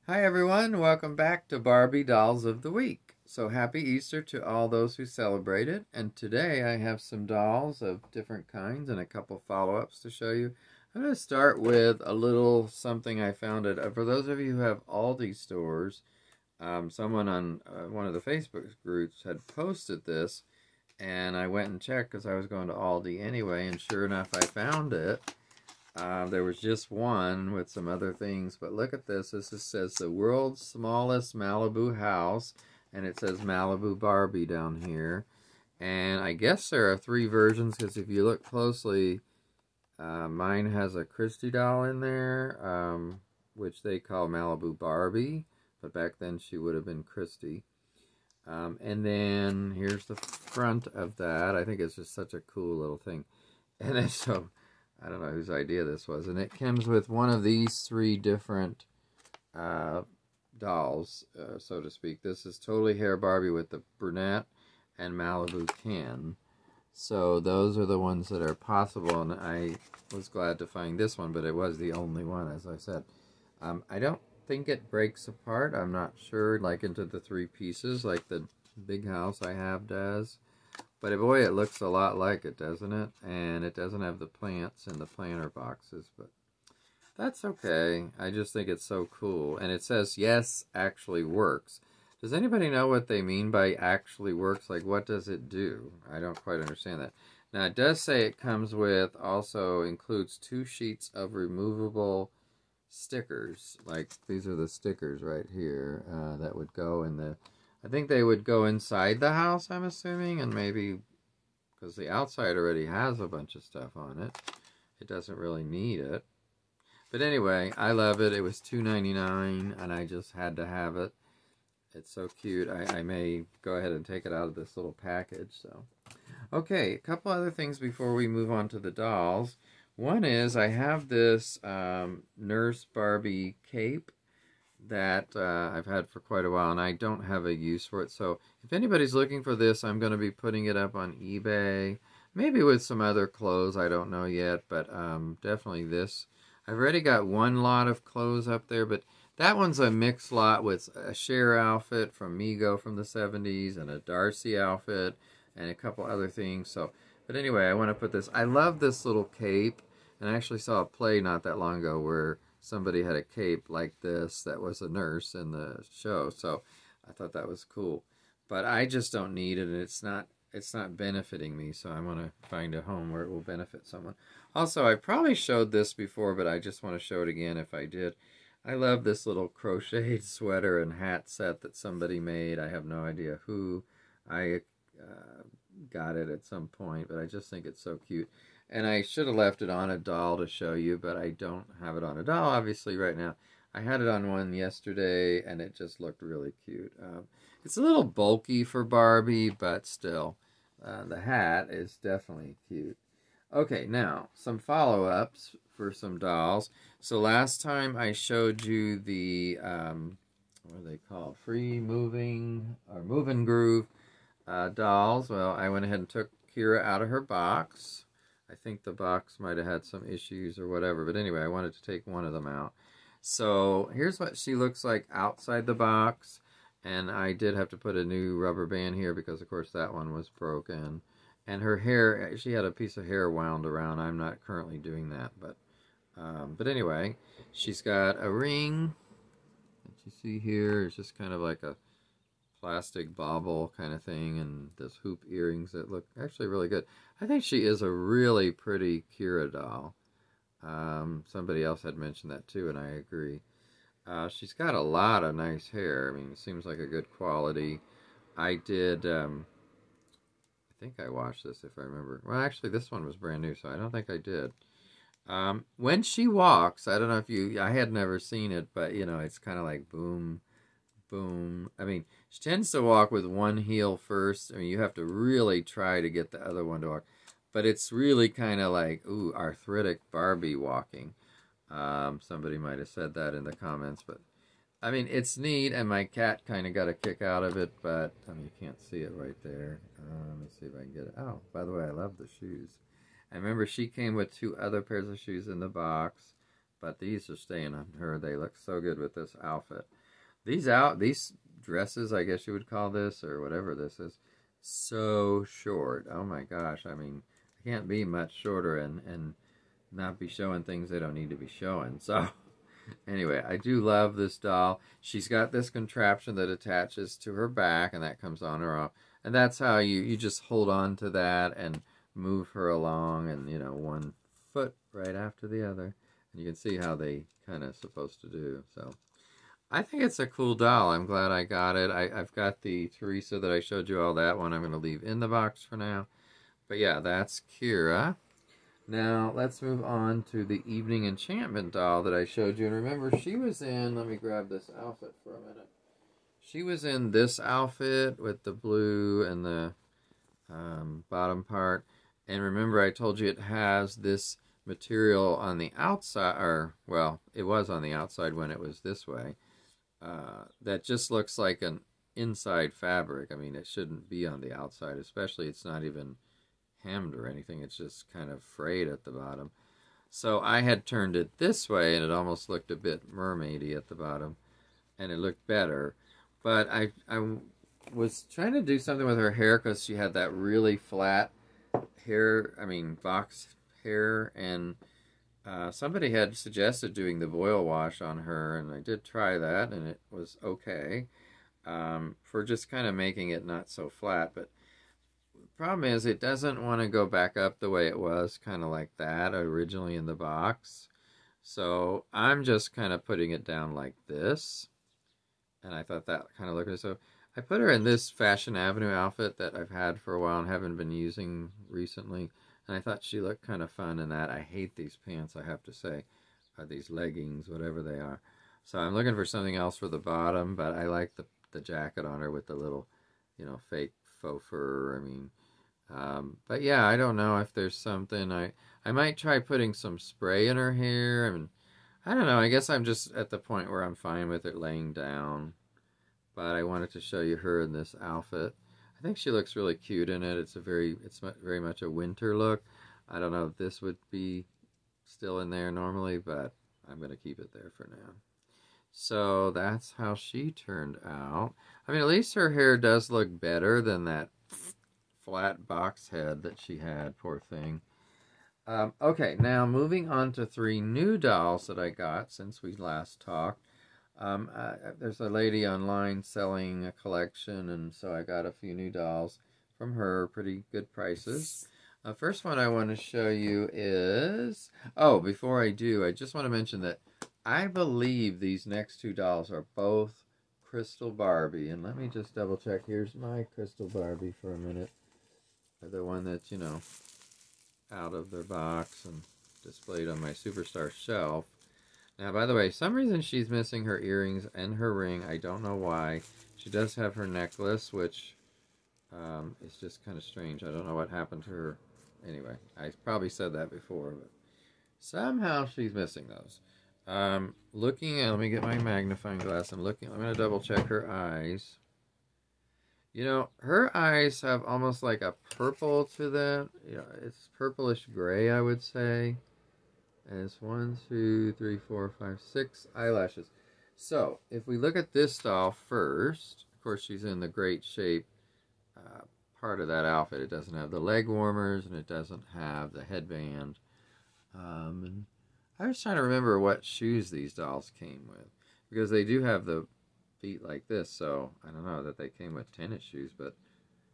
Hi everyone, welcome back to Barbie Dolls of the Week. So happy Easter to all those who celebrate it. And today I have some dolls of different kinds and a couple follow-ups to show you. I'm going to start with a little something I found for those of you who have Aldi stores. Someone on one of the Facebook groups had posted this, and I went and checked because I was going to Aldi anyway, and sure enough I found it. There was just one with some other things, but look at this. This just says the world's smallest Malibu house, and it says Malibu Barbie down here. And I guess there are three versions, because if you look closely, mine has a Christie doll in there, which they call Malibu Barbie, but back then she would have been Christie. And then here's the front of that. I think it's just such a cool little thing. And then so I don't know whose idea this was. And it comes with one of these three different dolls, so to speak. This is Totally Hair Barbie with the brunette and Malibu Ken. So those are the ones that are possible, and I was glad to find this one, but it was the only one, as I said. I don't think it breaks apart. I'm not sure, like into the three pieces, like the big house I have does. But boy, it looks a lot like it, doesn't it? And it doesn't have the plants in the planter boxes, but that's okay. I just think it's so cool. And it says, yes, actually works. Does anybody know what they mean by actually works? Like, what does it do? I don't quite understand that. Now, it does say it comes with, also includes 2 sheets of removable stickers. Like, these are the stickers right here that would go in the... I think they would go inside the house, I'm assuming, and maybe because the outside already has a bunch of stuff on it. It doesn't really need it. But anyway, I love it. It was $2.99, and I just had to have it. It's so cute. I may go ahead and take it out of this little package. So, okay, a couple other things before we move on to the dolls. One is I have this Nurse Barbie cape that I've had for quite a while, and I don't have a use for it. So if anybody's looking for this, I'm going to be putting it up on eBay, maybe with some other clothes. I don't know yet, but definitely this. I've already got one lot of clothes up there, but that one's a mixed lot with a Cher outfit from Mego from the 70s and a Darcy outfit and a couple other things. So, but anyway, I want to put this. I love this little cape, and I actually saw a play not that long ago where somebody had a cape like this that was a nurse in the show, so I thought that was cool. But I just don't need it, and it's not benefiting me, so I want to find a home where it will benefit someone. Also, I probably showed this before, but I just want to show it again if I did. I love this little crocheted sweater and hat set that somebody made. I have no idea who. I got it at some point, but I just think it's so cute. And I should have left it on a doll to show you, but I don't have it on a doll, obviously, right now. I had it on one yesterday, and it just looked really cute. It's a little bulky for Barbie, but still, the hat is definitely cute. Okay, now, some follow-ups for some dolls. So last time I showed you the, what are they called? Free moving, or move and groove dolls. Well, I went ahead and took Kira out of her box. I think the box might have had some issues or whatever. But anyway, I wanted to take one of them out. So here's what she looks like outside the box. And I did have to put a new rubber band here because, of course, that one was broken. And her hair, she had a piece of hair wound around. I'm not currently doing that. But anyway, she's got a ring that you see here. It's just kind of like a plastic bauble kind of thing, and this hoop earrings that look actually really good. I think she is a really pretty Kira doll. Somebody else had mentioned that too, and I agree. She's got a lot of nice hair. I mean, it seems like a good quality. I did, I think I washed this if I remember. Well, actually, this one was brand new, so I don't think I did. When she walks, I don't know if I had never seen it, but, you know, it's kind of like boom, boom. I mean, she tends to walk with one heel first. I mean, you have to really try to get the other one to walk. But it's really kind of like, ooh, arthritic Barbie walking. Somebody might have said that in the comments. But, I mean, it's neat, and my cat kind of got a kick out of it. But, I mean, you can't see it right there. Let me see if I can get it. Oh, by the way, I love the shoes. I remember she came with 2 other pairs of shoes in the box. But these are staying on her. They look so good with this outfit. These dresses, I guess you would call this, or whatever this is, so short. Oh my gosh. I mean, I can't be much shorter and not be showing things they don't need to be showing. So anyway, I do love this doll. She's got this contraption that attaches to her back, and that comes on or off. And that's how you just hold on to that and move her along, and, you know, one foot right after the other. And you can see how they kind of supposed to do. So I think it's a cool doll. I'm glad I got it. I've got the Teresa that I showed you all. That one I'm going to leave in the box for now. But yeah, that's Kira. Now, let's move on to the Evening Enchantment doll that I showed you. And remember, she was in, let me grab this outfit for a minute. She was in this outfit with the blue and the bottom part. And remember, I told you it has this material on the outside, or, well, it was on the outside when it was this way. That just looks like an inside fabric. I mean, it shouldn't be on the outside, especially it's not even hemmed or anything. It's just kind of frayed at the bottom. So I had turned it this way, and it almost looked a bit mermaidy at the bottom, and it looked better. But I was trying to do something with her hair because she had that really flat hair, I mean box hair, and somebody had suggested doing the boil wash on her, and I did try that, and it was okay for just kind of making it not so flat. But the problem is it doesn't want to go back up the way it was, kind of like that originally in the box. So I'm just kind of putting it down like this, and I thought that kind of looked good. So I put her in this Fashion Avenue outfit that I've had for a while and haven't been using recently. And I thought she looked kind of fun in that. I hate these pants, I have to say. These leggings, whatever they are. So I'm looking for something else for the bottom, but I like the jacket on her with the little, you know, fake faux fur. I mean, but yeah, I don't know if there's something. I might try putting some spray in her hair. I mean, I don't know. I guess I'm just at the point where I'm fine with it laying down. But I wanted to show you her in this outfit. I think she looks really cute in it. It's very much a winter look. I don't know if this would be still in there normally, but I'm going to keep it there for now. So that's how she turned out. I mean, at least her hair does look better than that flat box head that she had, poor thing. Okay, now moving on to 3 new dolls that I got since we last talked. There's a lady online selling a collection, and so I got a few new dolls from her, pretty good prices. First one I want to show you is, oh, before I do, I just want to mention that I believe these next 2 dolls are both Crystal Barbie, and let me just double check. Here's my Crystal Barbie for a minute. The one that's, you know, out of their box and displayed on my Superstar shelf. Now, by the way, some reason she's missing her earrings and her ring. I don't know why. She does have her necklace, which is just kind of strange. I don't know what happened to her. Anyway, I probably said that before, but somehow she's missing those. Looking at, let me get my magnifying glass. I'm going to double check her eyes. You know, her eyes have almost like a purple to them. You know, it's purplish gray, I would say. And it's 1, 2, 3, 4, 5, 6 eyelashes. So, if we look at this doll first, of course she's in the great shape part of that outfit. It doesn't have the leg warmers, and it doesn't have the headband. And I was trying to remember what shoes these dolls came with, because they do have the feet like this, so I don't know that they came with tennis shoes, but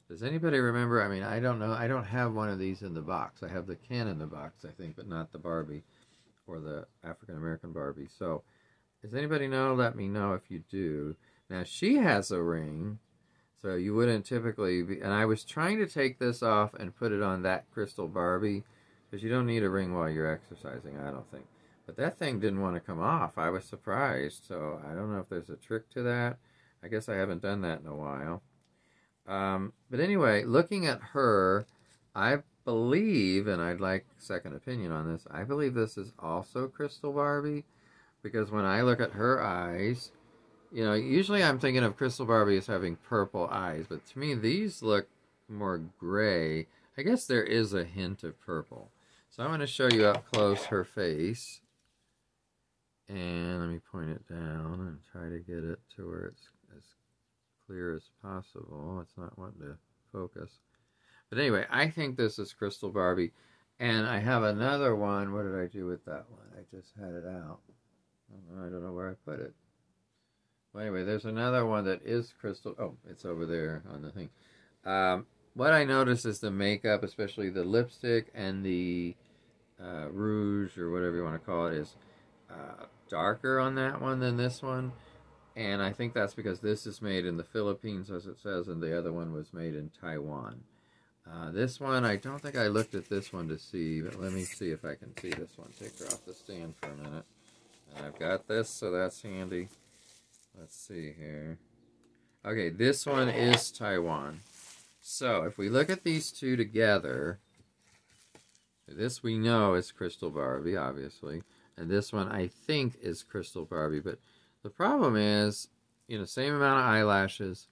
does anybody remember? I mean, I don't know. I don't have one of these in the box. I have the Ken in the box, I think, but not the Barbie or the African-American Barbie. So, does anybody know? Let me know if you do. Now, she has a ring, so you wouldn't typically be, and I was trying to take this off and put it on that Crystal Barbie, because you don't need a ring while you're exercising, I don't think. But that thing didn't want to come off. I was surprised, so I don't know if there's a trick to that. I guess I haven't done that in a while. But anyway, looking at her, I believe, and I'd like a second opinion on this, I believe this is also Crystal Barbie, because when I look at her eyes, you know, usually I'm thinking of Crystal Barbie as having purple eyes, but to me these look more gray. I guess there is a hint of purple. So I'm going to show you up close her face. And let me point it down and try to get it to where it's as clear as possible. It's not wanting to focus. But anyway, I think this is Crystal Barbie. And I have another one. What did I do with that one? I just had it out. I don't know where I put it. Well, anyway, there's another one that is Crystal. Oh, it's over there on the thing. What I noticed is the makeup, especially the lipstick and the rouge, or whatever you want to call it, is darker on that one than this one. And I think that's because this is made in the Philippines, as it says, and the other one was made in Taiwan. This one, I don't think I looked at this one to see, but let me see if I can see this one. Take her off the stand for a minute. And I've got this, so that's handy. Let's see here. Okay, this one is Taiwan. So, if we look at these two together, this we know is Crystal Barbie, obviously. And this one I think is Crystal Barbie. But the problem is, same amount of eyelashes.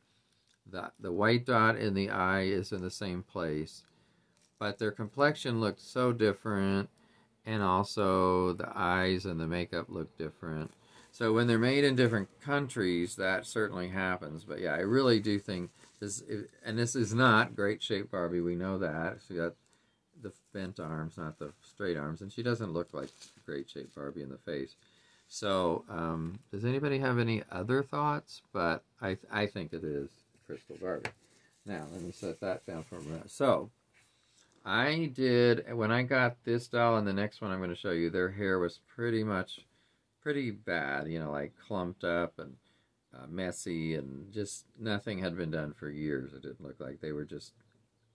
The white dot in the eye is in the same place. But their complexion looked so different. And also the eyes and the makeup look different. So when they're made in different countries, that certainly happens. But yeah, I really do think this, and this is not Great Shape Barbie. We know that. She got the bent arms, not the straight arms. And she doesn't look like Great Shape Barbie in the face. So does anybody have any other thoughts? But I think it is Crystal Barbie. Now, let me set that down for a minute. So I did, when I got this doll and the next one I'm going to show you, their hair was pretty bad, like clumped up and messy, and just nothing had been done for years. It didn't look like. They were just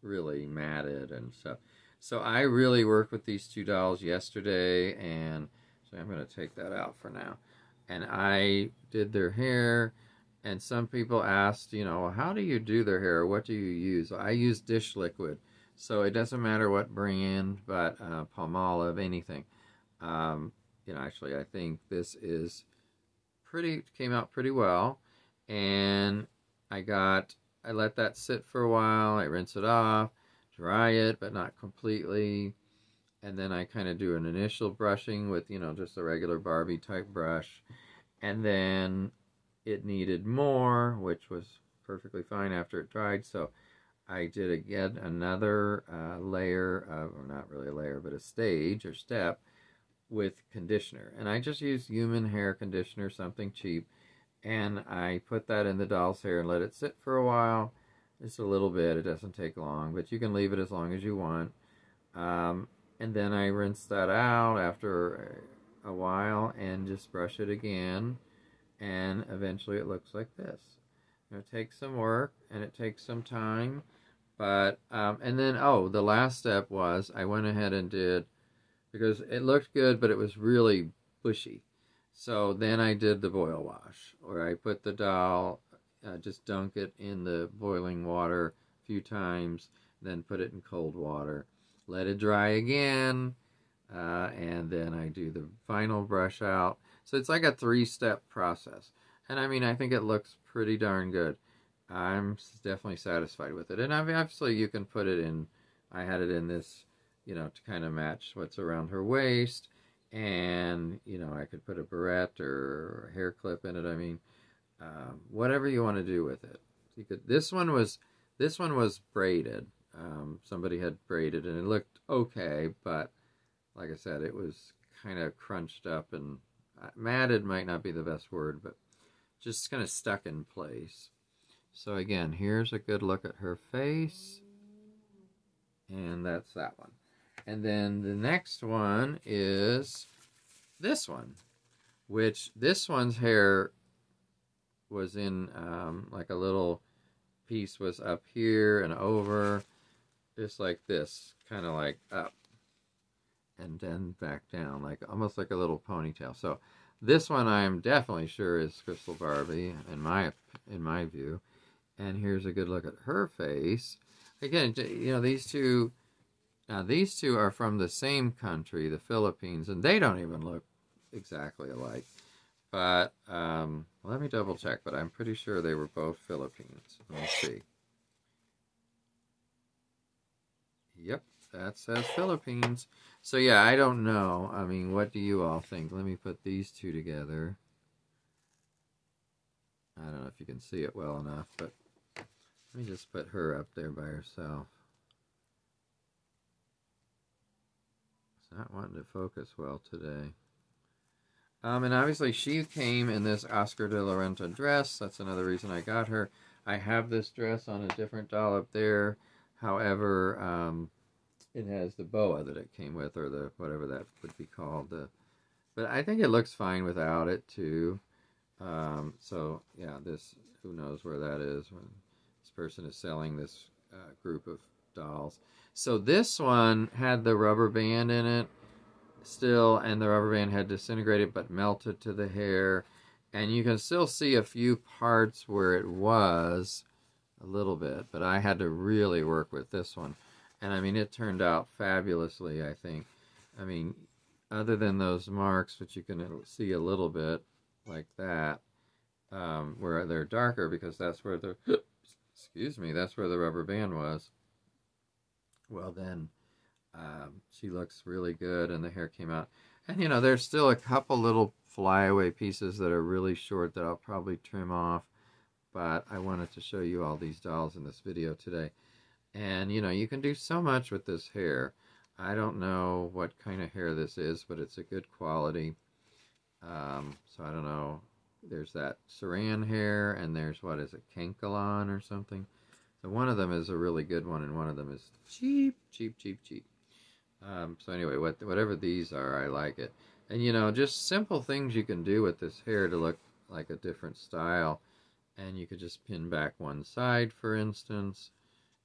really matted and stuff. So I really worked with these two dolls yesterday, and so I'm going to take that out for now. And I did their hair, and some people asked, how do you do their hair? What do you use? I use dish liquid, so it doesn't matter what brand, but Palmolive, anything. Actually, I think this is came out pretty well. And I let that sit for a while. I rinse it off, dry it, but not completely. And then I kind of do an initial brushing with, just a regular Barbie type brush. And then it needed more, which was perfectly fine after it dried. So I did again another layer of, or not really a layer, but a stage or step with conditioner. And I just used human hair conditioner, something cheap. And I put that in the doll's hair and let it sit for a while. Just a little bit. It doesn't take long, but you can leave it as long as you want. And then I rinse that out after a while and just brush it again. And eventually it looks like this. It takes some work and it takes some time. But, and then, the last step was I went ahead and did, because it looked good, but it was really bushy. So then I did the boil wash, where I put the doll, just dunk it in the boiling water a few times, then put it in cold water. Let it dry again, and then I do the final brush out. So it's like a 3-step process. And I mean, I think it looks pretty darn good. I'm definitely satisfied with it. And obviously you can put it in, I had it in this, to kind of match what's around her waist. And, I could put a barrette or a hair clip in it. I mean, whatever you want to do with it. You could. This one was braided. Somebody had braided, and it looked okay, but like I said, it was kind of crunched up and matted might not be the best word, but just kind of stuck in place. So again, here's a good look at her face, and that's that one. And then the next one is this one, which this one's hair was in like a little piece was up here and over, just like this, kind of like up and then back down, like almost like a little ponytail. So this one I am definitely sure is Crystal Barbie in my view. And here's a good look at her face. Again, these two are from the same country, the Philippines, and they don't even look exactly alike. But let me double check, but I'm pretty sure they were both Philippines. Let me see. Yep, That says Philippines. So yeah, I don't know. I mean, what do you all think? Let me put these two together. I don't know if you can see it well enough, but let me just put her up there by herself. It's not wanting to focus well today. And obviously she came in this Oscar de la Renta dress. That's another reason I got her. I have this dress on a different doll up there. However, it has the boa that it came with, or the whatever that would be called. But I think it looks fine without it too. So yeah, this, who knows where that is when this person is selling this group of dolls. So this one had the rubber band in it still, and the rubber band had disintegrated but melted to the hair, and you can still see a few parts where it was a little bit, but I had to really work with this one. And I mean, it turned out fabulously, I think. I mean, other than those marks, which you can see a little bit, like that, where they're darker, because that's where the, excuse me, that's where the rubber band was. Well then, she looks really good, and the hair came out. And you know, there's still a couple little flyaway pieces that are really short that I'll probably trim off, but I wanted to show you all these dolls in this video today. And you know, you can do so much with this hair. I don't know what kind of hair this is, but it's a good quality. So I don't know. There's that saran hair, and there's, what is it, Kankalon or something. So one of them is a really good one, and one of them is cheap. So anyway, whatever these are, I like it. And you know, just simple things you can do with this hair to look like a different style. And you could just pin back one side, for instance,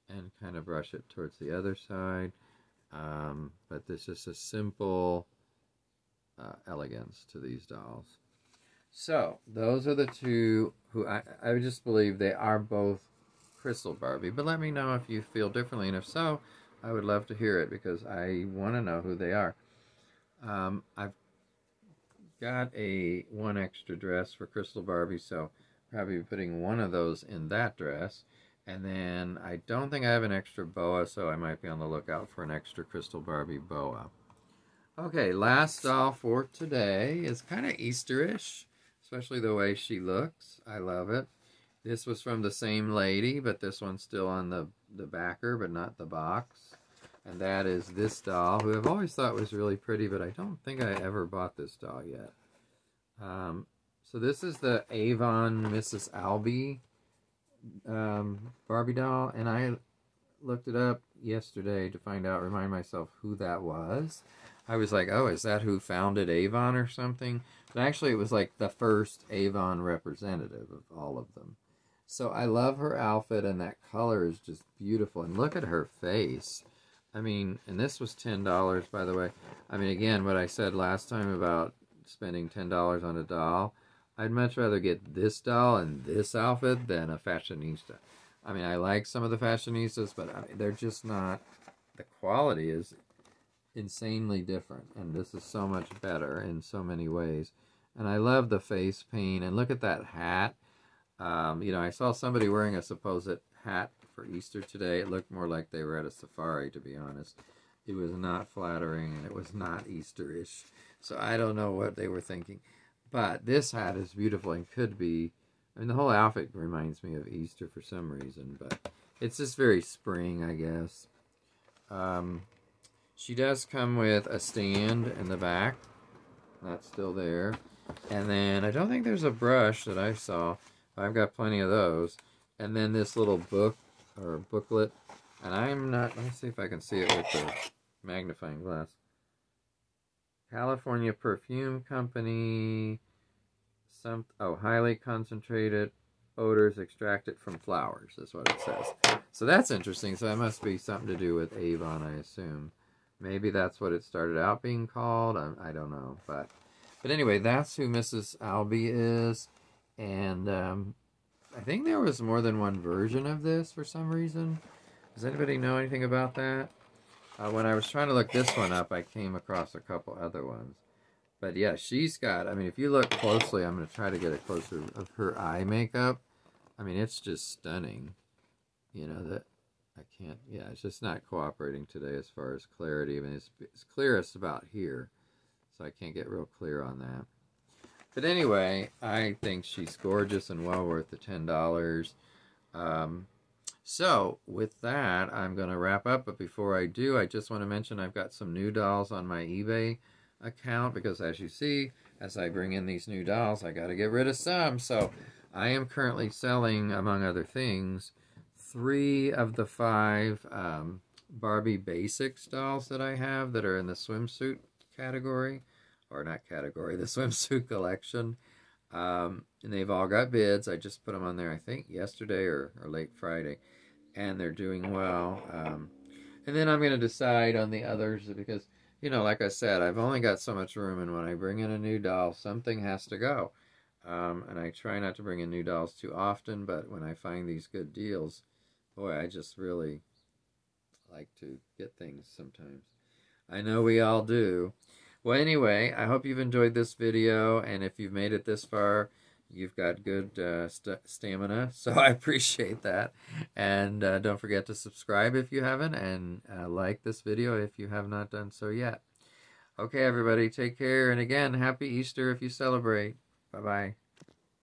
and kind of brush it towards the other side. But there's just a simple elegance to these dolls. So those are the two who I just believe they are both Crystal Barbie. But let me know if you feel differently, and if so, I would love to hear it, because I want to know who they are. I've got one extra dress for Crystal Barbie, so probably putting one of those in that dress. And then I don't think I have an extra boa, so I might be on the lookout for an extra Crystal Barbie boa. Okay, last doll for today is kind of Easterish, especially the way she looks. I love it. This was from the same lady, but this one's still on the backer, but not the box. And that is this doll, who I've always thought was really pretty, but I don't think I ever bought this doll yet. So this is the Avon Mrs. Albee Barbie doll, and I looked it up yesterday to remind myself who that was. I was like, oh, is that who founded Avon or something? But actually it was like the first Avon representative of all of them. So I love her outfit, and that color is just beautiful. And look at her face. I mean, and this was $10, by the way. I mean, again, what I said last time about spending $10 on a doll, I'd much rather get this doll and this outfit than a fashionista. I mean, I like some of the fashionistas, but they're just not, the quality is insanely different. And this is so much better in so many ways. And I love the face paint. And look at that hat. You know, I saw somebody wearing a supposed hat for Easter today. It looked more like they were at a safari, to be honest. It was not flattering, and it was not Easterish. So I don't know what they were thinking. But this hat is beautiful and could be, I mean, the whole outfit reminds me of Easter for some reason, but it's just very spring, I guess. She does come with a stand in the back. That's still there. And then I don't think there's a brush that I saw. I've got plenty of those. And then this little book, or booklet. And I'm not, let me see if I can see it with the magnifying glass. California Perfume Company. Highly concentrated odors extracted from flowers, is what it says. So that's interesting. So that must be something to do with Avon, I assume. Maybe that's what it started out being called. I don't know. But anyway, that's who Mrs. Albee is. And I think there was more than one version of this for some reason. Does anybody know anything about that? When I was trying to look this one up, I came across a couple other ones. But yeah, she's got, I mean, if you look closely, I'm going to try to get a closer of her eye makeup. I mean, it's just stunning. You know, I can't, yeah, it's just not cooperating today as far as clarity. I mean, it's clearest about here, so I can't get real clear on that. But anyway, I think she's gorgeous and well worth the $10. So with that, I'm going to wrap up. But before I do, I just want to mention I've got some new dolls on my eBay account, because as you see, as I bring in these new dolls, I got to get rid of some. So I am currently selling, among other things, 3 of the 5 Barbie Basics dolls that I have that are in the swimsuit category, or not category, the swimsuit collection. And they've all got bids. I just put them on there, I think, yesterday or late Friday, and they're doing well. And then I'm going to decide on the others, because, you know, like I said, I've only got so much room, and when I bring in a new doll, something has to go. And I try not to bring in new dolls too often, but when I find these good deals, boy, I just really like to get things sometimes. I know we all do. Well, anyway, I hope you've enjoyed this video, and if you've made it this far, you've got good stamina, so I appreciate that. And don't forget to subscribe if you haven't, and like this video if you have not done so yet. Okay, everybody, take care, and again, happy Easter if you celebrate. Bye-bye.